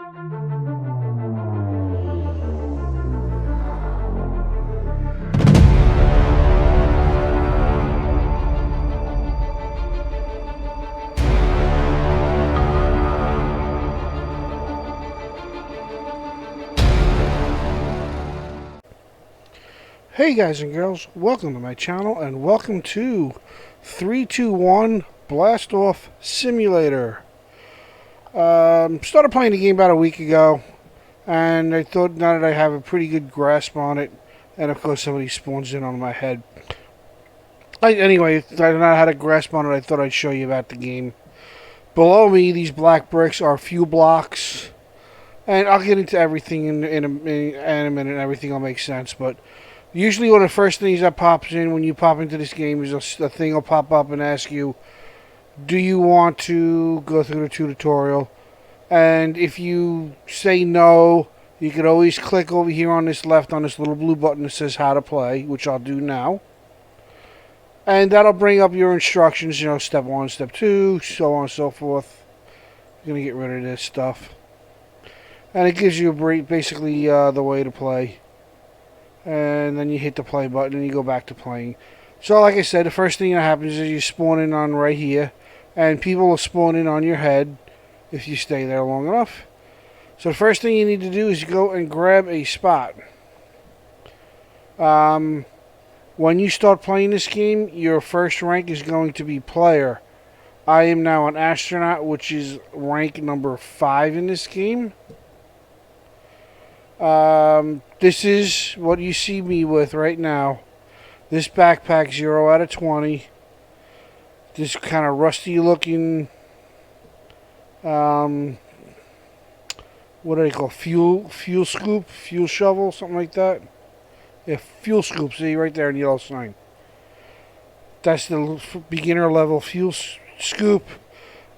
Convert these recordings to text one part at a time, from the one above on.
Hey guys and girls, welcome to my channel and welcome to 321 Blast Off Simulator. Started playing the game about a week ago, and I thought now that I have a pretty good grasp on it, and of course somebody spawns in on my head. Anyway, I don't know how to grasp on it, I thought I'd show you about the game. Below me, these black bricks are fuel blocks, and I'll get into everything in a minute, and everything will make sense, but usually one of the first things that pops in when you pop into this game is a thing will pop up and ask you, do you want to go through the tutorial? And if you say no, you can always click over here on this left on this little blue button that says how to play, which I'll do now. And that'll bring up your instructions, you know, step 1, step 2, so on and so forth. I'm going to get rid of this stuff. And it gives you basically the way to play. And then you hit the play button and you go back to playing. So like I said, the first thing that happens is you spawn in on right here, and people will spawn in on your head if you stay there long enough. So the first thing you need to do is go and grab a spot. When you start playing this game, your first rank is going to be player. I am now an astronaut, which is rank number 5 in this game. This is what you see me with right now. This backpack, 0 out of 20. This kind of rusty looking, what do they call, fuel scoop, fuel shovel, something like that. Yeah, fuel scoop, see right there in the yellow sign. That's the beginner level fuel scoop.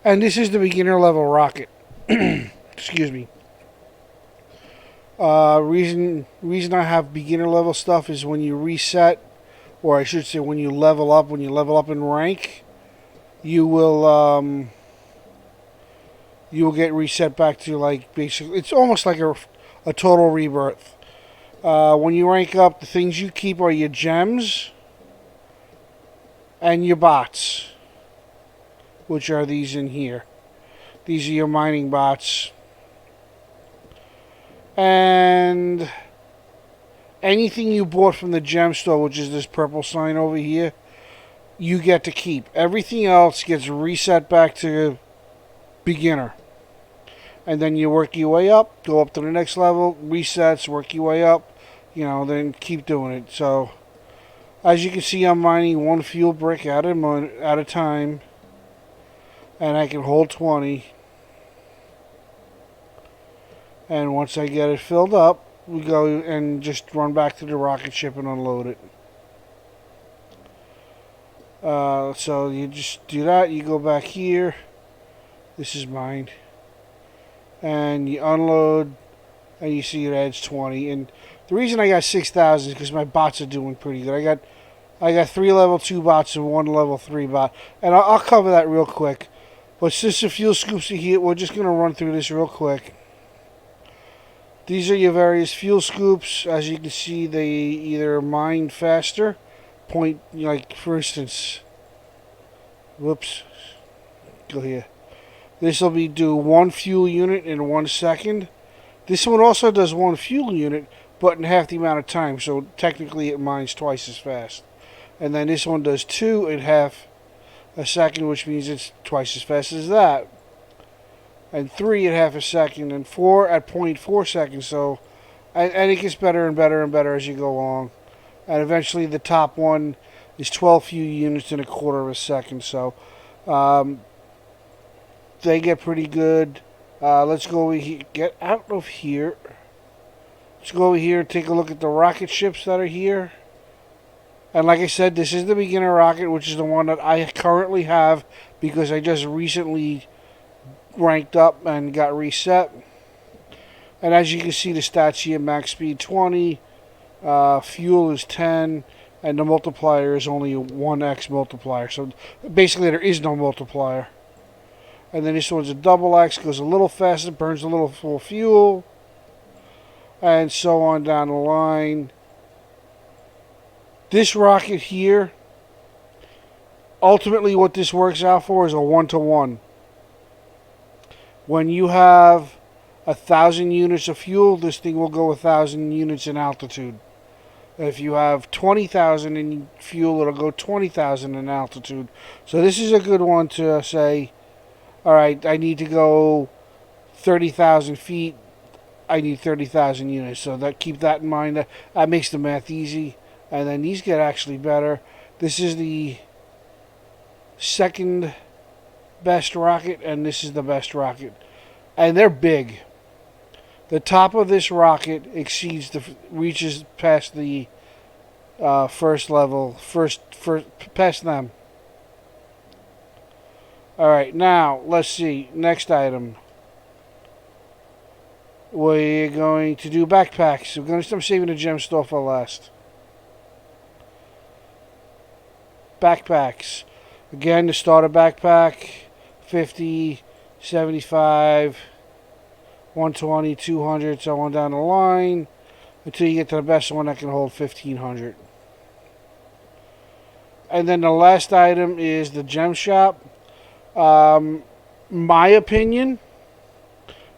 And this is the beginner level rocket. Excuse me. Reason I have beginner level stuff is when you reset, or I should say when you level up in rank, you will get reset back to, like, basically, it's almost like a total rebirth. When you rank up, the things you keep are your gems and your bots, which are these in here. These are your mining bots. And anything you bought from the gem store, which is this purple sign over here, you get to keep. Everything else gets reset back to beginner. And then you work your way up, go up to the next level, resets, work your way up, you know, then keep doing it. So, as you can see, I'm mining 1 fuel brick at a time. And I can hold 20. And once I get it filled up, we go and just run back to the rocket ship and unload it. So you just do that. You go back here. This is mine. And you unload, and you see it adds 20. And the reason I got 6,000 is because my bots are doing pretty good. I got 3 level 2 bots and 1 level 3 bot. And I'll cover that real quick. But since the fuel scoops are here, we're just going to run through this real quick. These are your various fuel scoops. As you can see, they either mine faster, like for instance, whoops, go here. This will do 1 fuel unit in 1 second. This one also does 1 fuel unit, but in half the amount of time, so technically it mines twice as fast. And then this one does 2 in half a second, which means it's twice as fast as that. And 3 at half a second, and 4 at 0.4 seconds. So, and it gets better and better and better as you go along. And eventually, the top one is 12 fuel units in a quarter of a second. So, they get pretty good. Let's go over here. Get out of here. Let's go over here and take a look at the rocket ships that are here. And like I said, this is the beginner rocket, which is the one that I currently have because I just recently ranked up and got reset. And as you can see, the stats here: max speed 20, fuel is 10, and the multiplier is only a 1x multiplier. So basically there is no multiplier. And then this one's a double X, goes a little faster, burns a little more fuel, and so on down the line. This rocket here, ultimately what this works out for is a 1-to-1. When you have 1,000 units of fuel, this thing will go 1,000 units in altitude. If you have 20,000 in fuel, it'll go 20,000 in altitude. So this is a good one to say, all right, I need to go 30,000 feet. I need 30,000 units. So keep that in mind. That makes the math easy. And then these get actually better. This is the second best rocket, and this is the best rocket. And they're big. The top of this rocket reaches past the first level, past them. All right, now let's see. Next item. We're going to do backpacks. I'm saving the gem store for last. Backpacks. Again, the starter backpack, 50, 75, 120, 200, so on down the line, until you get to the best one that can hold 1,500. And then the last item is the gem shop. My opinion,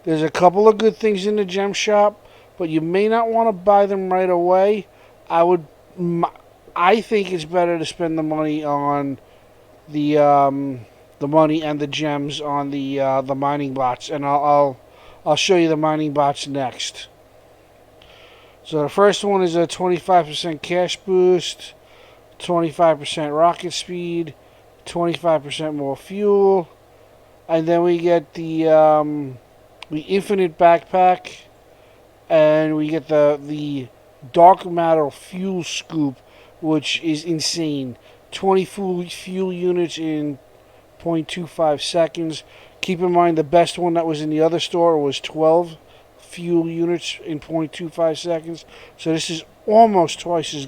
there's a couple of good things in the gem shop, but you may not want to buy them right away. I think it's better to spend the money on the money and the gems on the mining bots, and I'll show you the mining bots next. So the first one is a 25% cash boost, 25% rocket speed, 25% more fuel, and then we get the infinite backpack, and we get the dark matter fuel scoop, which is insane. 20 fuel units in 0.25 seconds. Keep in mind the best one that was in the other store was 12 fuel units in 0.25 seconds. So this is almost twice as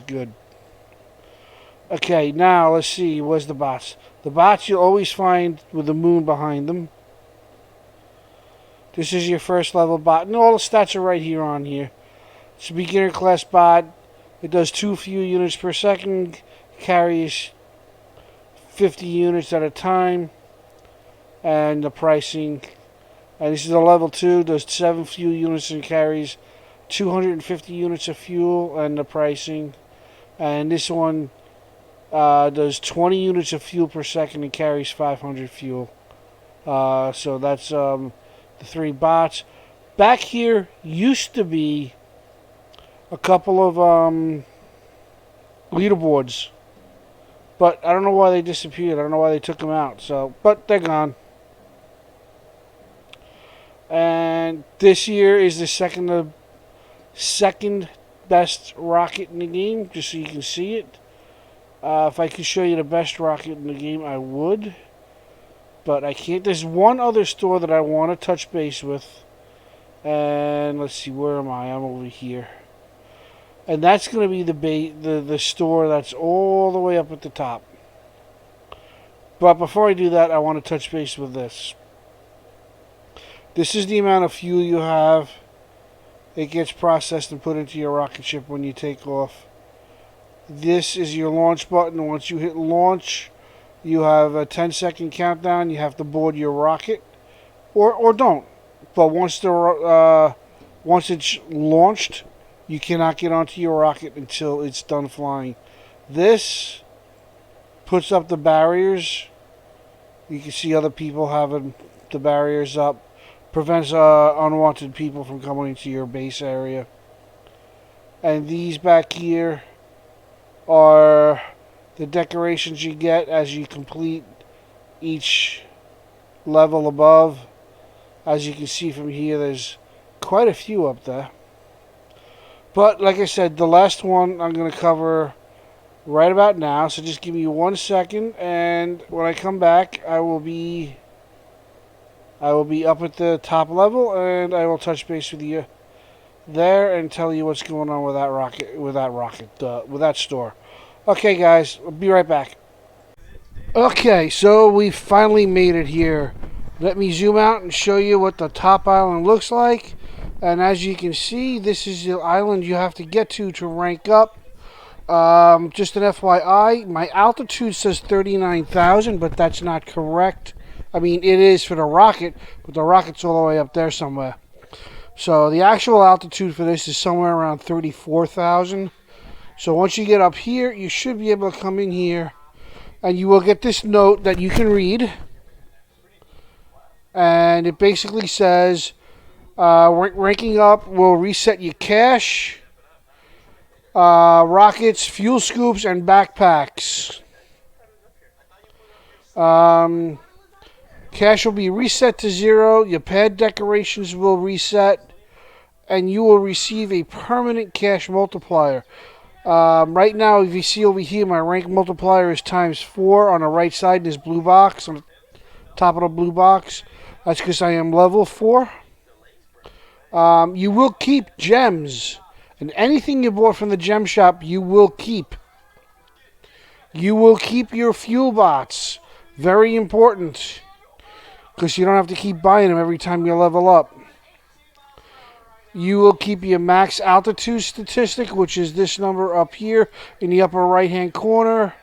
good. Okay, now let's see. Where's the bots? The bots you'll always find with the moon behind them. This is your first level bot. And all the stats are right here on here. It's a beginner class bot. It does 2 fuel units per second. Carries 50 units at a time. And the pricing. And this is a level 2. Does 7 fuel units and carries 250 units of fuel. And the pricing. And this one does 20 units of fuel per second and carries 500 fuel. So that's the 3 bots. Back here used to be a couple of leaderboards, but I don't know why they disappeared. I don't know why they took them out. So, but they're gone. And this year is the second best rocket in the game, just so you can see it. If I could show you the best rocket in the game, I would. But I can't. There's one other store that I want to touch base with. And let's see, where am I? I'm over here. And that's going to be the store that's all the way up at the top. But before I do that, I want to touch base with this. This is the amount of fuel you have. It gets processed and put into your rocket ship when you take off. This is your launch button. Once you hit launch, you have a 10-second countdown. You have to board your rocket, or don't. But once it's launched, you cannot get onto your rocket until it's done flying. This puts up the barriers. You can see other people having the barriers up. Prevents unwanted people from coming into your base area. And these back here are the decorations you get as you complete each level above. As you can see from here, there's quite a few up there. But like I said, the last one I'm going to cover right about now. So just give me 1 second, and when I come back, I will be up at the top level, and I will touch base with you there and tell you what's going on with that store. Okay, guys, I'll be right back. Okay, so we finally made it here. Let me zoom out and show you what the top island looks like. And as you can see, this is the island you have to get to rank up. Just an FYI, my altitude says 39,000, but that's not correct. I mean, it is for the rocket, but the rocket's all the way up there somewhere. So the actual altitude for this is somewhere around 34,000. So once you get up here, you should be able to come in here, and you will get this note that you can read. And it basically says, ranking up will reset your cash, rockets, fuel scoops, and backpacks. Cash will be reset to 0. Your pad decorations will reset, and you will receive a permanent cash multiplier. Right now, if you see over here, my rank multiplier is ×4 on the right side in this blue box, on the top of the blue box. That's because I am level 4. You will keep gems, and anything you bought from the gem shop, you will keep. You will keep your fuel bots. Very important, because you don't have to keep buying them every time you level up. You will keep your max altitude statistic, which is this number up here in the upper right-hand corner.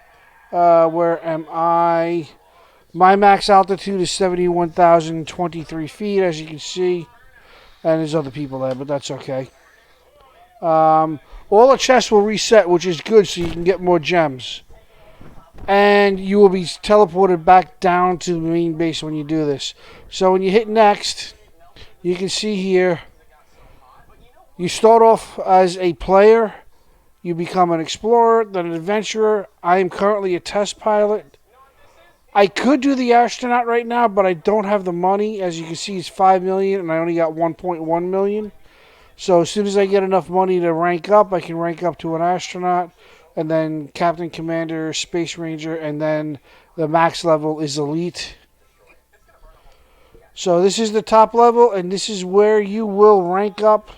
Where am I? My max altitude is 71,023 feet, as you can see. And there's other people there, but that's okay. All the chests will reset, which is good, so you can get more gems. And you will be teleported back down to the main base when you do this. So when you hit next, you can see here, you start off as a player, you become an explorer, then an adventurer. I am currently a test pilot. I could do the astronaut right now, but I don't have the money. As you can see, it's 5 million, and I only got 1.1 million. So as soon as I get enough money to rank up, I can rank up to an astronaut, and then Captain, Commander, Space Ranger, and then the max level is Elite. So this is the top level, and this is where you will rank up.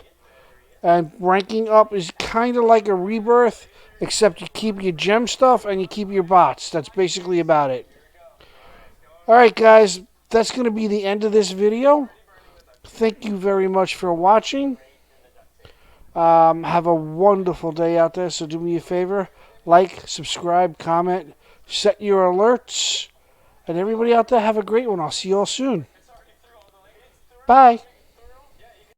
And ranking up is kind of like a rebirth, except you keep your gem stuff and you keep your bots. That's basically about it. Alright guys, that's going to be the end of this video. Thank you very much for watching. Have a wonderful day out there, so do me a favor. Like, subscribe, comment, set your alerts. And everybody out there, have a great one. I'll see you all soon. Bye.